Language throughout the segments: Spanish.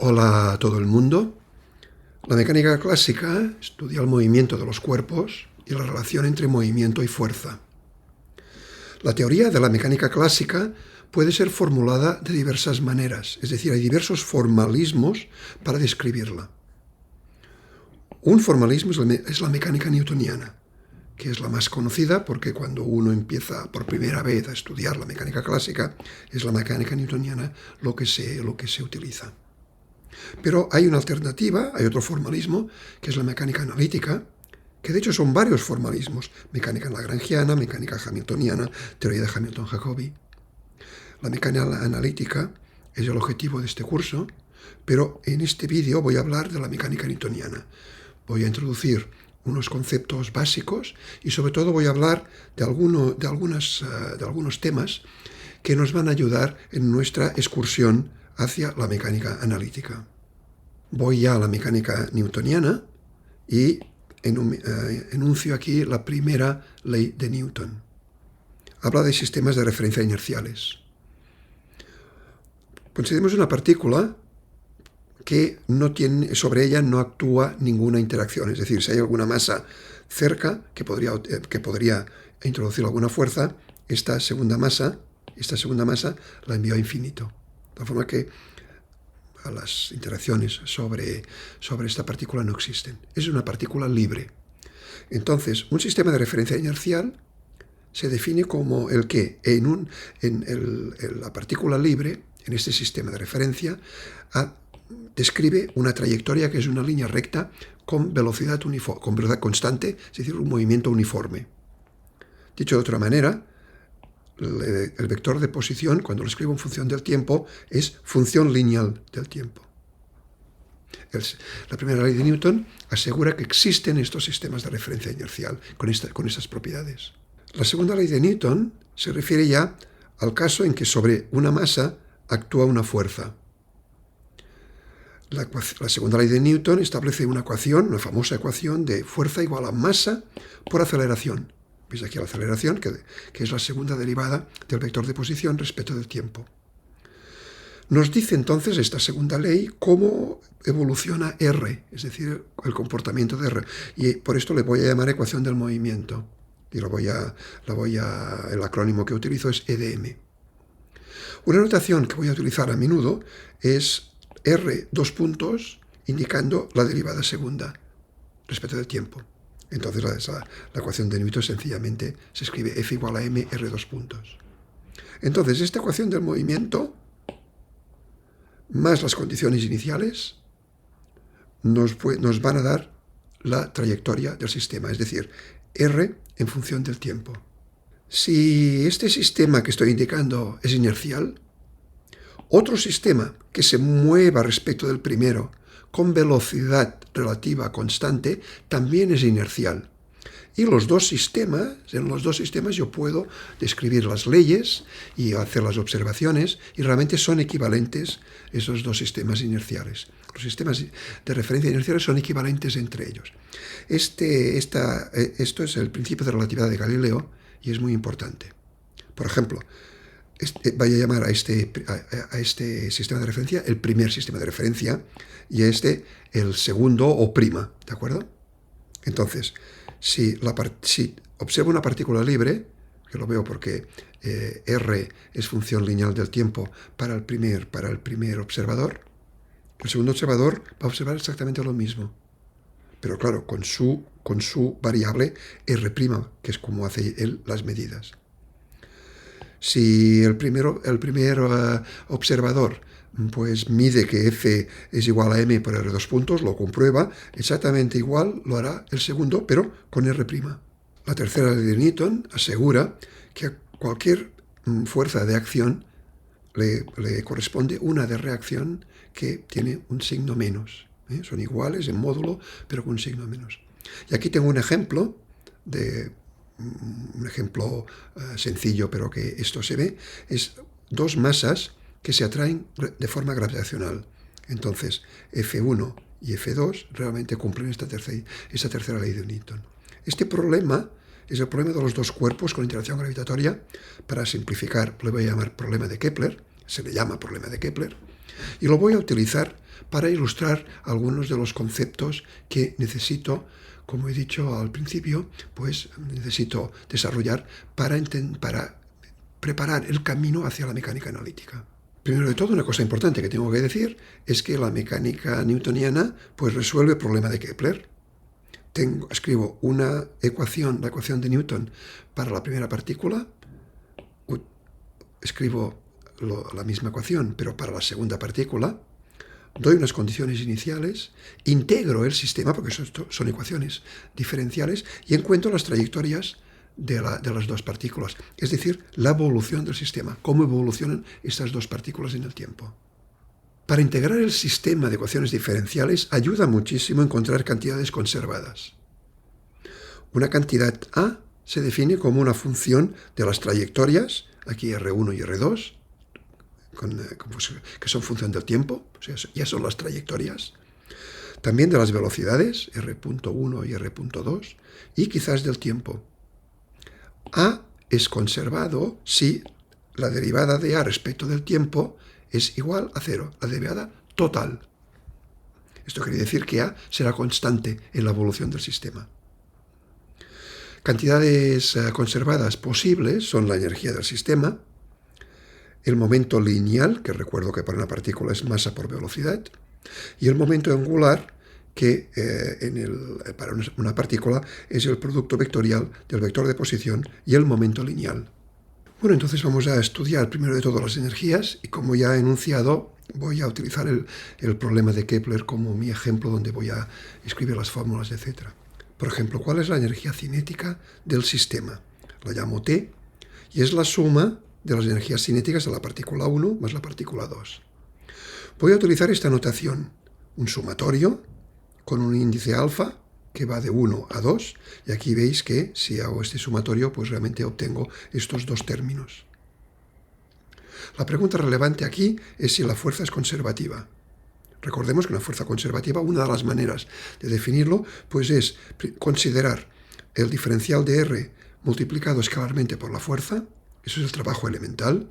Hola a todo el mundo. La mecánica clásica estudia el movimiento de los cuerpos y la relación entre movimiento y fuerza. La teoría de la mecánica clásica puede ser formulada de diversas maneras, es decir, hay diversos formalismos para describirla. Un formalismo es la mecánica newtoniana, que es la más conocida porque cuando uno empieza por primera vez a estudiar la mecánica clásica, es la mecánica newtoniana lo que se utiliza. Pero hay una alternativa, hay otro formalismo, que es la mecánica analítica, que de hecho son varios formalismos: mecánica lagrangiana, mecánica hamiltoniana, teoría de Hamilton-Jacobi. La mecánica analítica es el objetivo de este curso, pero en este vídeo voy a hablar de la mecánica newtoniana. Voy a introducir unos conceptos básicos y sobre todo voy a hablar de algunos temas que nos van a ayudar en nuestra excursión hacia la mecánica analítica. Voy ya a la mecánica newtoniana y enuncio aquí la primera ley de Newton. Habla de sistemas de referencia inerciales. Consideremos una partícula que sobre ella no actúa ninguna interacción, es decir, si hay alguna masa cerca que podría introducir alguna fuerza, esta segunda masa la envío a infinito. De forma que las interacciones sobre esta partícula no existen. Es una partícula libre. Entonces, un sistema de referencia inercial se define como el que la partícula libre, en este sistema de referencia, describe una trayectoria que es una línea recta con velocidad constante, es decir, un movimiento uniforme. Dicho de otra manera, el vector de posición, cuando lo escribo en función del tiempo, es función lineal del tiempo. La primera ley de Newton asegura que existen estos sistemas de referencia inercial con estas propiedades. La segunda ley de Newton se refiere ya al caso en que sobre una masa actúa una fuerza. La segunda ley de Newton establece una famosa ecuación de fuerza igual a masa por aceleración. Veis aquí la aceleración, que es la segunda derivada del vector de posición respecto del tiempo. Nos dice entonces esta segunda ley cómo evoluciona R, es decir, el comportamiento de R. Y por esto le voy a llamar ecuación del movimiento. Y el acrónimo que utilizo es EDM. Una notación que voy a utilizar a menudo es R indicando la derivada segunda respecto del tiempo. Entonces la ecuación de Newton sencillamente se escribe F igual a M R . Entonces esta ecuación del movimiento más las condiciones iniciales nos van a dar la trayectoria del sistema, es decir, R en función del tiempo. Si este sistema que estoy indicando es inercial, otro sistema que se mueva respecto del primero con velocidad relativa constante también es inercial. Y en los dos sistemas yo puedo describir las leyes y hacer las observaciones, y realmente son equivalentes esos dos sistemas inerciales. Los sistemas de referencia inerciales son equivalentes entre ellos. Esto es el principio de relatividad de Galileo y es muy importante. Por ejemplo, voy a llamar a este sistema de referencia el primer sistema de referencia y a este el segundo o prima, ¿de acuerdo? Entonces, si observo una partícula libre, que lo veo porque R es función lineal del tiempo para el primer observador, el segundo observador va a observar exactamente lo mismo, pero claro, con su variable R', que es como hace él las medidas. Si el primer observador pues mide que F es igual a M por R lo comprueba, exactamente igual lo hará el segundo, pero con R'. La tercera ley de Newton asegura que a cualquier fuerza de acción le corresponde una de reacción que tiene un signo menos. Son iguales en módulo, pero con un signo menos. Y aquí tengo un ejemplo sencillo, pero que esto se ve, es dos masas que se atraen de forma gravitacional. Entonces, F1 y F2 realmente cumplen esta tercera ley de Newton. Este problema es el problema de los dos cuerpos con interacción gravitatoria. Para simplificar, le voy a llamar problema de Kepler, se le llama problema de Kepler, y lo voy a utilizar para ilustrar algunos de los conceptos que necesito, como he dicho al principio, pues necesito desarrollar para preparar el camino hacia la mecánica analítica. Primero de todo, una cosa importante que tengo que decir es que la mecánica newtoniana pues resuelve el problema de Kepler. Escribo una ecuación, la ecuación de Newton para la primera partícula, escribo la misma ecuación, pero para la segunda partícula, doy unas condiciones iniciales, integro el sistema, porque son ecuaciones diferenciales, y encuentro las trayectorias de las dos partículas, es decir, la evolución del sistema, cómo evolucionan estas dos partículas en el tiempo. Para integrar el sistema de ecuaciones diferenciales ayuda muchísimo a encontrar cantidades conservadas. Una cantidad A se define como una función de las trayectorias, aquí R1 y R2, que son función del tiempo, o sea, ya son las trayectorias. También de las velocidades, R.1 y R.2, y quizás del tiempo. A es conservado si la derivada de A respecto del tiempo es igual a 0, la derivada total. Esto quiere decir que A será constante en la evolución del sistema. Cantidades conservadas posibles son la energía del sistema, el momento lineal, que recuerdo que para una partícula es masa por velocidad, y el momento angular, que para una partícula es el producto vectorial del vector de posición y el momento lineal. Bueno, entonces vamos a estudiar primero de todo las energías, y como ya he enunciado, voy a utilizar el problema de Kepler como mi ejemplo donde voy a escribir las fórmulas, etc. Por ejemplo, ¿cuál es la energía cinética del sistema? La llamo T, y es la suma de las energías cinéticas de la partícula 1 más la partícula 2. Voy a utilizar esta notación, un sumatorio con un índice alfa que va de 1 a 2, y aquí veis que si hago este sumatorio, pues realmente obtengo estos dos términos. La pregunta relevante aquí es si la fuerza es conservativa. Recordemos que una fuerza conservativa, una de las maneras de definirlo, pues es considerar el diferencial de R multiplicado escalarmente por la fuerza, eso es el trabajo elemental,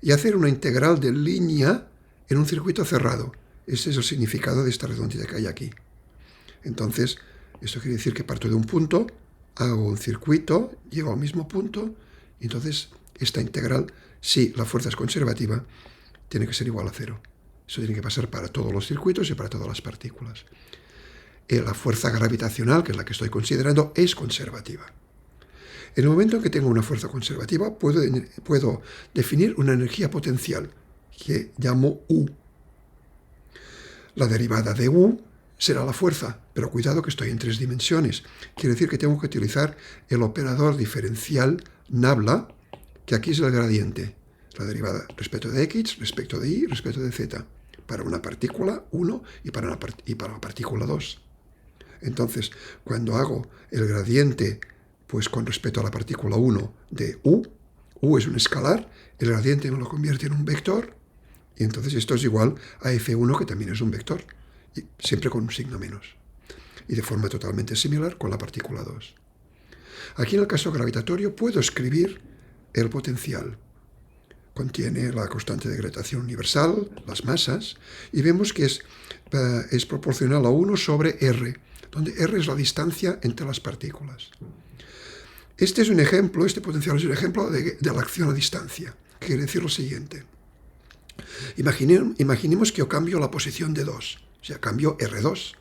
y hacer una integral de línea en un circuito cerrado. Ese es el significado de esta redondita que hay aquí. Entonces, esto quiere decir que parto de un punto, hago un circuito, llego al mismo punto, y entonces esta integral, si la fuerza es conservativa, tiene que ser igual a 0. Eso tiene que pasar para todos los circuitos y para todas las partículas. La fuerza gravitacional, que es la que estoy considerando, es conservativa. En el momento en que tengo una fuerza conservativa, puedo definir una energía potencial, que llamo U. La derivada de U será la fuerza, pero cuidado que estoy en 3 dimensiones. Quiere decir que tengo que utilizar el operador diferencial nabla, que aquí es el gradiente. La derivada respecto de X, respecto de Y, respecto de Z. Para una partícula 1 y para la partícula 2. Entonces, cuando hago el gradiente pues con respecto a la partícula 1 de U es un escalar, el gradiente me lo convierte en un vector, y entonces esto es igual a F1, que también es un vector, y siempre con un signo menos. Y de forma totalmente similar con la partícula 2. Aquí en el caso gravitatorio puedo escribir el potencial. Contiene la constante de gravitación universal, las masas, y vemos que es proporcional a 1 sobre R, donde R es la distancia entre las partículas. Este potencial es un ejemplo de la acción a distancia. Quiere decir lo siguiente. Imaginemos que yo cambio la posición de 2, o sea, cambio R2.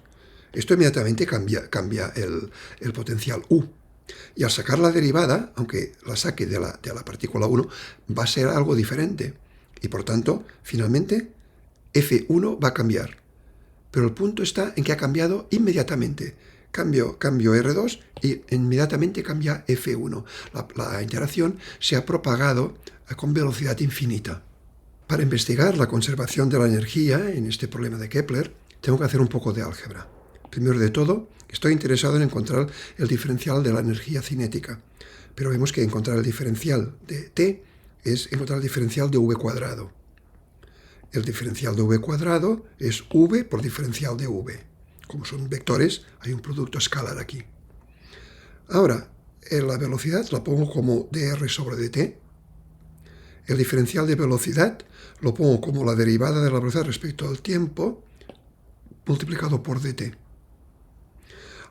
Esto inmediatamente cambia el potencial U. Y al sacar la derivada, aunque la saque de la partícula 1, va a ser algo diferente. Y por tanto, finalmente, F1 va a cambiar. Pero el punto está en que ha cambiado inmediatamente. Cambio R2 y inmediatamente cambia F1. La interacción se ha propagado con velocidad infinita. Para investigar la conservación de la energía en este problema de Kepler, tengo que hacer un poco de álgebra. Primero de todo, estoy interesado en encontrar el diferencial de la energía cinética. Pero vemos que encontrar el diferencial de T es encontrar el diferencial de V cuadrado. El diferencial de v cuadrado es v por diferencial de v. Como son vectores, hay un producto escalar aquí. Ahora, la velocidad la pongo como dr sobre dt. El diferencial de velocidad lo pongo como la derivada de la velocidad respecto al tiempo multiplicado por dt.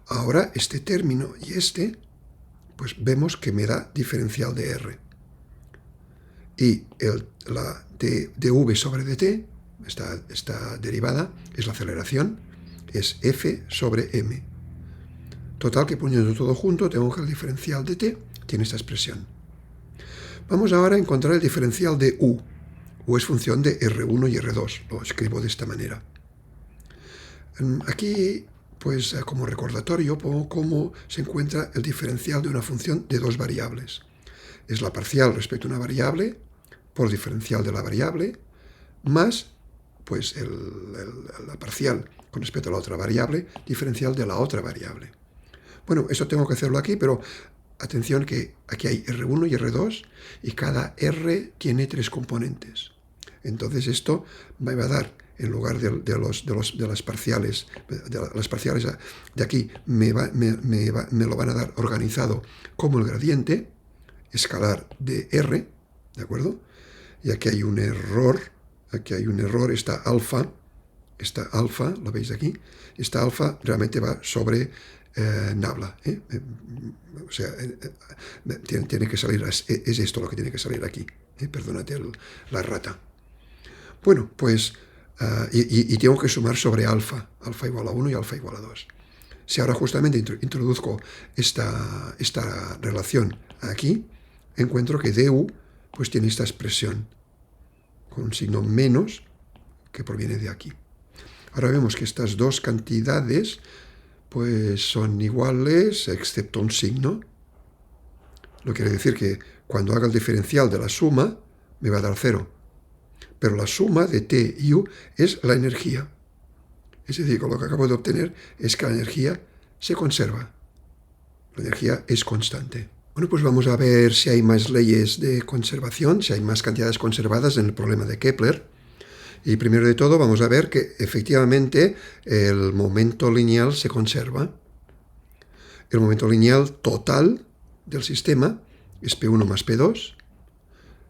Ahora, este término y pues vemos que me da diferencial de r. Y la dv sobre dt, esta derivada, es la aceleración, es f sobre m. Total, que poniendo todo junto, tengo que el diferencial de t tiene esta expresión. Vamos ahora a encontrar el diferencial de u. U es función de R1 y R2. Lo escribo de esta manera. Aquí, pues como recordatorio, pongo cómo se encuentra el diferencial de una función de dos variables. Es la parcial respecto a una variable por diferencial de la variable más pues la parcial con respecto a la otra variable, diferencial de la otra variable. Bueno, eso tengo que hacerlo aquí, pero atención que aquí hay R1 y R2 y cada R tiene 3 componentes. Entonces esto me va a dar, en lugar de las parciales de aquí, me lo van a dar organizado como el gradiente escalar de R, ¿de acuerdo? Y aquí hay un error, esta alfa, lo veis aquí, esta alfa realmente va sobre nabla, o sea, tiene que salir, es esto lo que tiene que salir aquí, perdónate la rata. Bueno, pues, y tengo que sumar sobre alfa igual a 1 y alfa igual a 2. Si ahora justamente introduzco esta relación aquí, encuentro que du pues tiene esta expresión con un signo menos que proviene de aquí. Ahora vemos que estas dos cantidades pues son iguales excepto un signo. Lo quiere decir que cuando haga el diferencial de la suma me va a dar 0. Pero la suma de t y u es la energía. Es decir, que lo que acabo de obtener es que la energía se conserva. La energía es constante. Bueno, pues vamos a ver si hay más leyes de conservación, si hay más cantidades conservadas en el problema de Kepler. Y primero de todo vamos a ver que efectivamente el momento lineal se conserva. El momento lineal total del sistema es P1 más P2.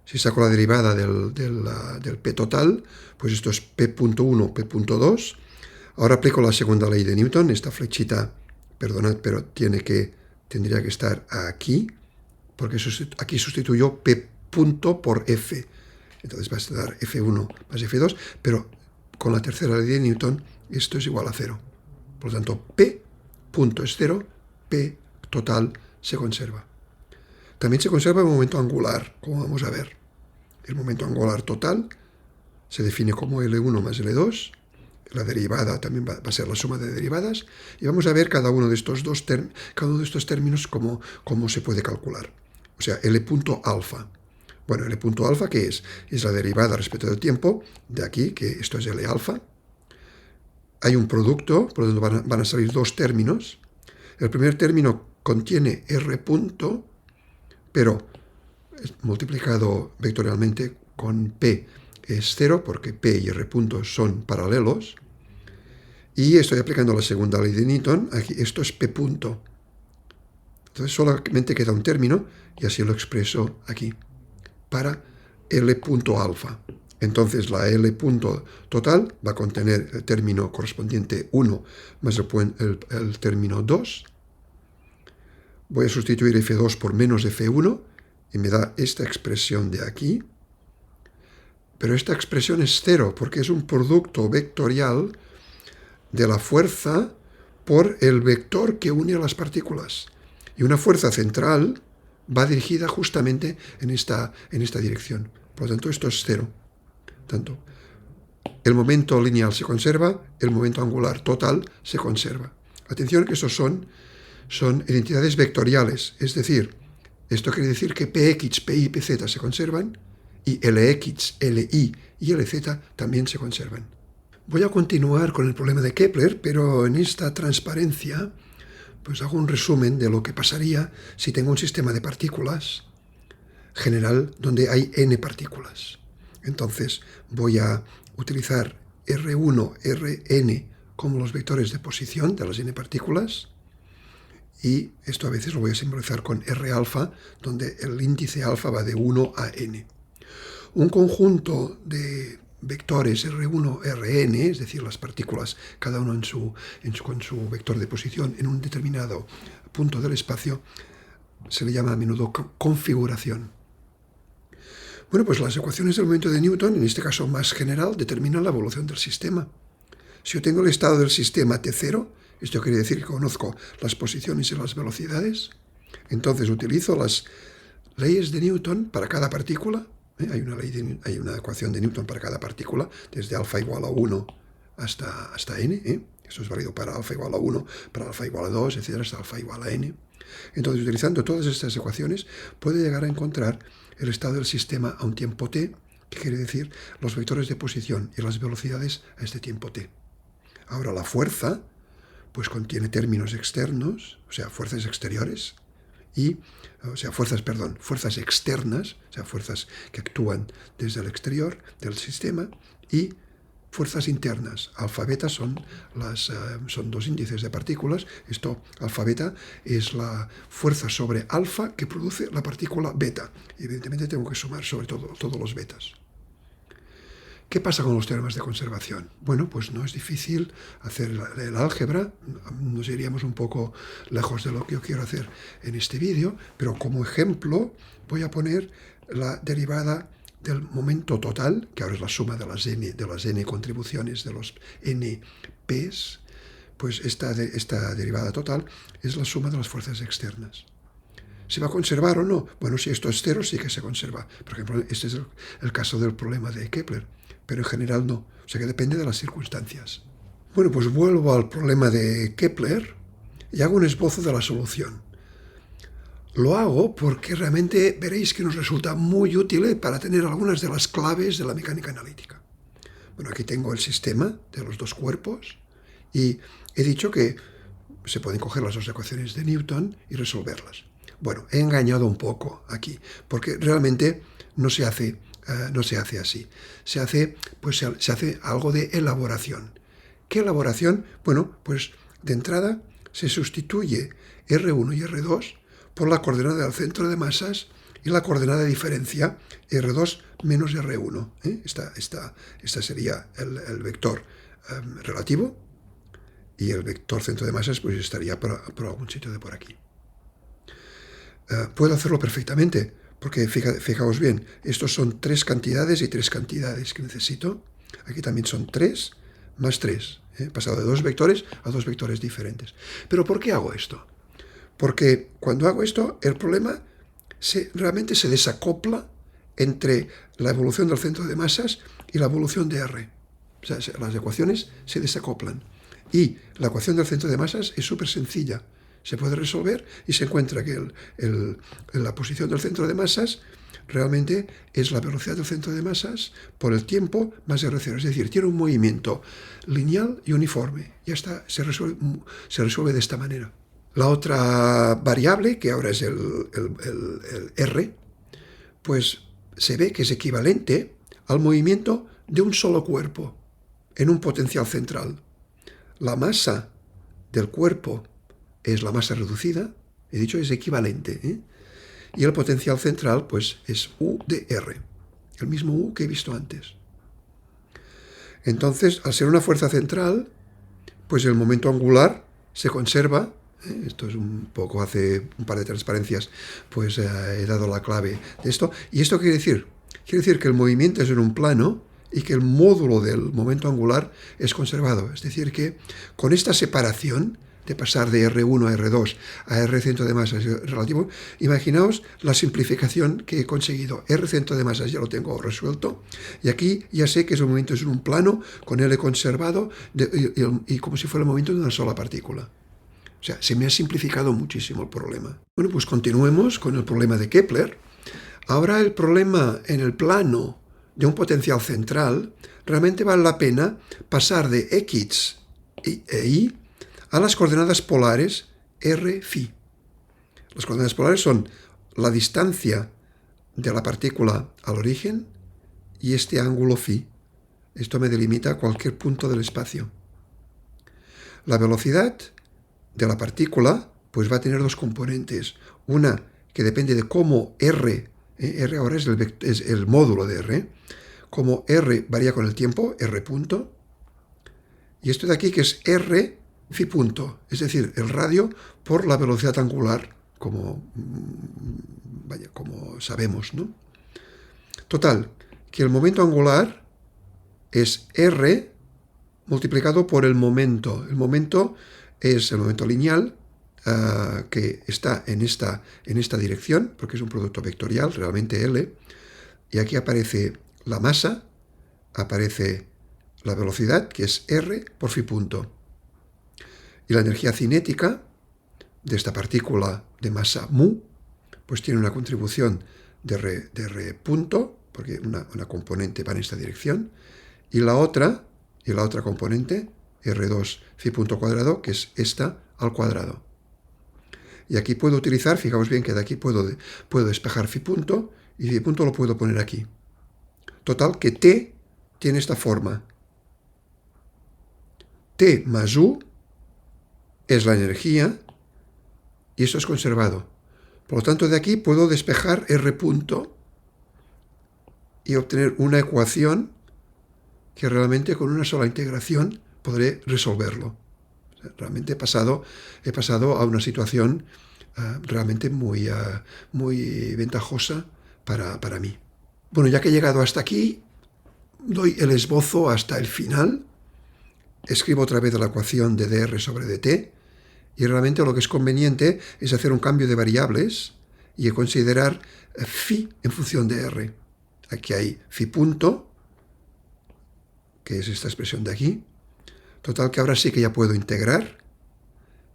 Si saco la derivada del P total, pues esto es P.1, P.2. Ahora aplico la segunda ley de Newton. Esta flechita, perdonad, pero tendría que estar aquí, porque aquí sustituyo P punto por F. Entonces va a dar F1 más F2, pero con la tercera ley de Newton esto es igual a 0. Por lo tanto, P punto es 0, P total se conserva. También se conserva el momento angular, como vamos a ver. El momento angular total se define como L1 más L2. La derivada también va a ser la suma de derivadas. Y vamos a ver cada uno de estos términos cómo se puede calcular. O sea, L punto alfa. Bueno, L punto alfa, ¿qué es? Es la derivada respecto del tiempo, de aquí, que esto es L alfa. Hay un producto, por lo tanto van a salir dos términos. El primer término contiene R punto, pero multiplicado vectorialmente con P es 0, porque P y R punto son paralelos. Y estoy aplicando la segunda ley de Newton, aquí esto es P punto. Entonces solamente queda un término, y así lo expreso aquí, para L punto alfa. Entonces la L punto total va a contener el término correspondiente 1 más el término 2. Voy a sustituir F2 por menos F1 y me da esta expresión de aquí. Pero esta expresión es 0 porque es un producto vectorial de la fuerza por el vector que une a las partículas. Y una fuerza central va dirigida justamente en esta dirección. Por lo tanto, esto es 0. Tanto el momento lineal se conserva, el momento angular total se conserva. Atención que estos son identidades vectoriales, es decir, esto quiere decir que Px, Pi, Pz se conservan y Lx, Li y Lz también se conservan. Voy a continuar con el problema de Kepler, pero en esta transparencia pues hago un resumen de lo que pasaría si tengo un sistema de partículas general donde hay n partículas. Entonces voy a utilizar R1, Rn como los vectores de posición de las n partículas, y esto a veces lo voy a simbolizar con R alfa, donde el índice alfa va de 1 a n. Un conjunto de vectores R1, Rn, es decir, las partículas, cada uno con su vector de posición en un determinado punto del espacio, se le llama a menudo configuración. Bueno, pues las ecuaciones del momento de Newton, en este caso más general, determinan la evolución del sistema. Si yo tengo el estado del sistema T0, esto quiere decir que conozco las posiciones y las velocidades, entonces utilizo las leyes de Newton para cada partícula. Hay una ecuación de Newton para cada partícula, desde alfa igual a 1 hasta n. Esto es válido para alfa igual a 1, para alfa igual a 2, etc., hasta alfa igual a n. Entonces, utilizando todas estas ecuaciones, puedo llegar a encontrar el estado del sistema a un tiempo t, que quiere decir los vectores de posición y las velocidades a este tiempo t. Ahora, la fuerza, pues contiene términos externos, o sea, fuerzas exteriores, fuerzas externas, o sea, fuerzas que actúan desde el exterior del sistema, y fuerzas internas. Alfa beta son dos índices de partículas. Alfa beta es la fuerza sobre alfa que produce la partícula beta. Y evidentemente tengo que sumar sobre todos los betas. ¿Qué pasa con los teoremas de conservación? Bueno, pues no es difícil hacer el álgebra. Nos iríamos un poco lejos de lo que yo quiero hacer en este vídeo, pero como ejemplo voy a poner la derivada del momento total, que ahora es la suma de las n contribuciones de los n p's. Pues esta derivada total es la suma de las fuerzas externas. ¿Se va a conservar o no? Bueno, si esto es cero, sí que se conserva. Por ejemplo, este es el caso del problema de Kepler, pero en general no. O sea que depende de las circunstancias. Bueno, pues vuelvo al problema de Kepler y hago un esbozo de la solución. Lo hago porque realmente veréis que nos resulta muy útil para tener algunas de las claves de la mecánica analítica. Bueno, aquí tengo el sistema de los dos cuerpos y he dicho que se pueden coger las dos ecuaciones de Newton y resolverlas. Bueno, he engañado un poco aquí, porque realmente no se hace así. Se hace algo de elaboración. ¿Qué elaboración? Bueno, pues de entrada se sustituye R1 y R2 por la coordenada del centro de masas y la coordenada de diferencia R2 menos R1. Esta sería el vector relativo, y el vector centro de masas pues estaría por algún sitio de por aquí. Puedo hacerlo perfectamente, porque fijaos bien, estos son 3 cantidades y 3 cantidades que necesito. Aquí también son 3 más 3. He pasado de 2 vectores a 2 vectores diferentes. ¿Pero por qué hago esto? Porque cuando hago esto, el problema realmente se desacopla entre la evolución del centro de masas y la evolución de R. O sea, las ecuaciones se desacoplan. Y la ecuación del centro de masas es súper sencilla. Se puede resolver y se encuentra que la posición del centro de masas realmente es la velocidad del centro de masas por el tiempo más R0. Es decir, tiene un movimiento lineal y uniforme. Ya está, se resuelve de esta manera. La otra variable, que ahora es el R, pues se ve que es equivalente al movimiento de un solo cuerpo en un potencial central. La masa del cuerpo es la masa reducida, he dicho es equivalente, y el potencial central pues es U de R, el mismo U que he visto antes. Entonces, al ser una fuerza central, pues el momento angular se conserva. Esto es un poco, hace un par de transparencias, pues he dado la clave de esto. ¿Y esto quiere decir? Quiere decir que el movimiento es en un plano y que el módulo del momento angular es conservado. Es decir, que con esta separación de pasar de R1 a R2 a R centro de masas relativo, imaginaos la simplificación que he conseguido. R centro de masas ya lo tengo resuelto, y aquí ya sé que ese movimiento es en un plano con L conservado y como si fuera el movimiento de una sola partícula. O sea, se me ha simplificado muchísimo el problema. Bueno, pues continuemos con el problema de Kepler. Ahora el problema en el plano de un potencial central, realmente vale la pena pasar de X e Y a las coordenadas polares R, phi. Las coordenadas polares son la distancia de la partícula al origen y este ángulo phi. Esto me delimita cualquier punto del espacio. La velocidad de la partícula pues va a tener dos componentes. Una que depende de cómo R, R ahora es el módulo de R, como R varía con el tiempo, R punto, y esto de aquí que es R phi punto, es decir, el radio por la velocidad angular, como sabemos, ¿no? Total, que el momento angular es R multiplicado por el momento. El momento es el momento lineal que está en esta dirección, porque es un producto vectorial, realmente L, y aquí aparece la masa, aparece la velocidad, que es R por phi punto. Y la energía cinética de esta partícula de masa mu, pues tiene una contribución de R punto, porque una componente va en esta dirección, y la otra componente, R2 phi punto cuadrado, que es esta al cuadrado. Y aquí puedo utilizar, fijaos bien que de aquí puedo despejar phi punto, y phi punto lo puedo poner aquí. Total, que T tiene esta forma. T más U es la energía, y eso es conservado. Por lo tanto, de aquí puedo despejar R punto y obtener una ecuación que realmente con una sola integración podré resolverlo. O sea, realmente he pasado a una situación realmente muy ventajosa para mí. Bueno, ya que he llegado hasta aquí, doy el esbozo hasta el final, escribo otra vez la ecuación de dr sobre dt, y realmente lo que es conveniente es hacer un cambio de variables y considerar phi en función de r. Aquí hay phi punto, que es esta expresión de aquí. Total, que ahora sí que ya puedo integrar,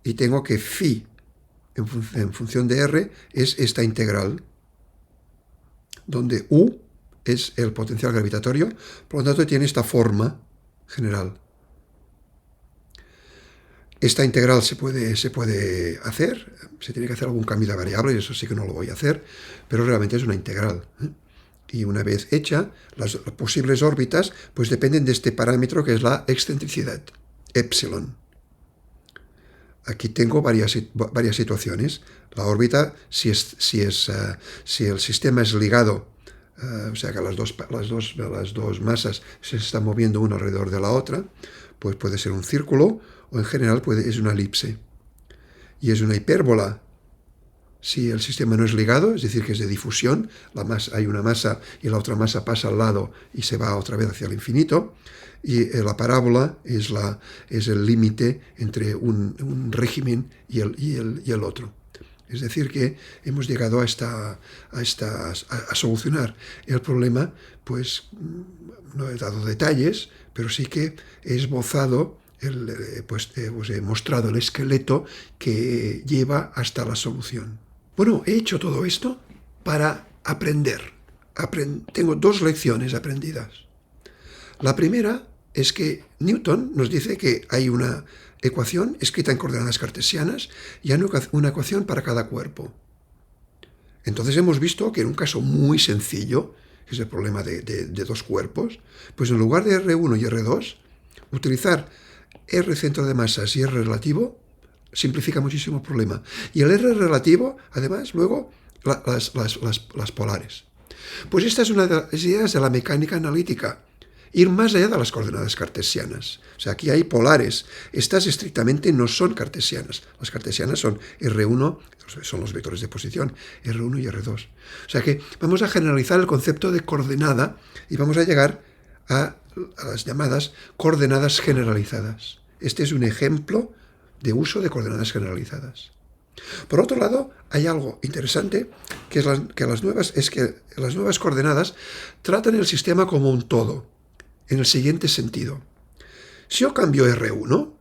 y tengo que phi en función de r es esta integral, donde U es el potencial gravitatorio, por lo tanto tiene esta forma general. Esta integral se puede hacer, se tiene que hacer algún cambio de variable, y eso sí que no lo voy a hacer, pero realmente es una integral. Y una vez hecha, las posibles órbitas pues dependen de este parámetro que es la excentricidad, epsilon. Aquí tengo varias situaciones. La órbita, si el sistema es ligado, o sea que las dos masas se están moviendo una alrededor de la otra, pues puede ser un círculo, o en general es una elipse. Y es una hipérbola si el sistema no es ligado, es decir, que es de difusión, hay una masa y la otra masa pasa al lado y se va otra vez hacia el infinito, y la parábola es el límite entre un régimen y el otro. Es decir, que hemos llegado a solucionar el problema, pues no he dado detalles, pero sí que he esbozado, os he mostrado el esqueleto que lleva hasta la solución. Bueno, he hecho todo esto para aprender. Tengo dos lecciones aprendidas. La primera es que Newton nos dice que hay una ecuación escrita en coordenadas cartesianas y hay una ecuación para cada cuerpo. Entonces hemos visto que en un caso muy sencillo, que es el problema de dos cuerpos, pues en lugar de R1 y R2, utilizar R centro de masas y R relativo simplifica muchísimo el problema. Y el R relativo, además, luego, las polares. Pues esta es una de las ideas de la mecánica analítica. Ir más allá de las coordenadas cartesianas. O sea, aquí hay polares. Estas estrictamente no son cartesianas. Las cartesianas son R1, son los vectores de posición, R1 y R2. O sea que vamos a generalizar el concepto de coordenada y vamos a llegar a las llamadas coordenadas generalizadas. Este es un ejemplo de uso de coordenadas generalizadas. Por otro lado, hay algo interesante, que las nuevas coordenadas tratan el sistema como un todo, en el siguiente sentido. Si yo cambio R1,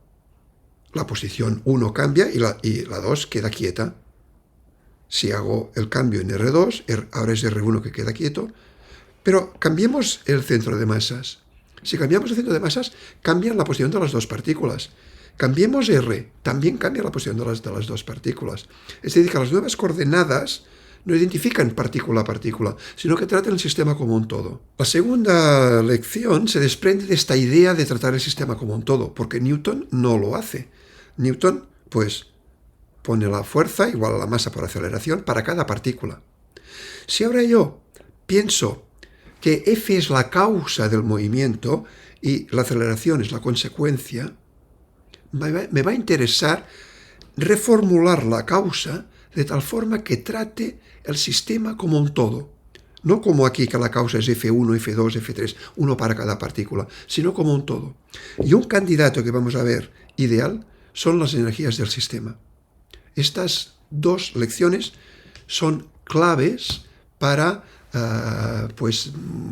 la posición 1 cambia y la 2 queda quieta. Si hago el cambio en R2, ahora es R1 que queda quieto, pero cambiemos el centro de masas. Si cambiamos el centro de masas, cambia la posición de las dos partículas. Cambiemos R, también cambia la posición de las dos partículas. Es decir, que las nuevas coordenadas no identifican partícula a partícula, sino que tratan el sistema como un todo. La segunda lección se desprende de esta idea de tratar el sistema como un todo, porque Newton no lo hace. Newton, pues, pone la fuerza igual a la masa por aceleración para cada partícula. Si ahora yo pienso que F es la causa del movimiento y la aceleración es la consecuencia, me va a interesar reformular la causa de tal forma que trate el sistema como un todo. No como aquí que la causa es F1, F2, F3, uno para cada partícula, sino como un todo. Y un candidato que vamos a ver ideal son las energías del sistema. Estas dos lecciones son claves para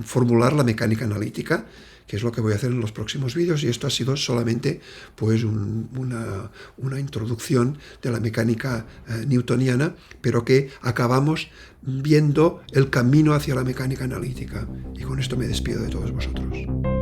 formular la mecánica analítica, que es lo que voy a hacer en los próximos vídeos, y esto ha sido solamente pues una introducción de la mecánica newtoniana, pero que acabamos viendo el camino hacia la mecánica analítica. Y con esto me despido de todos vosotros.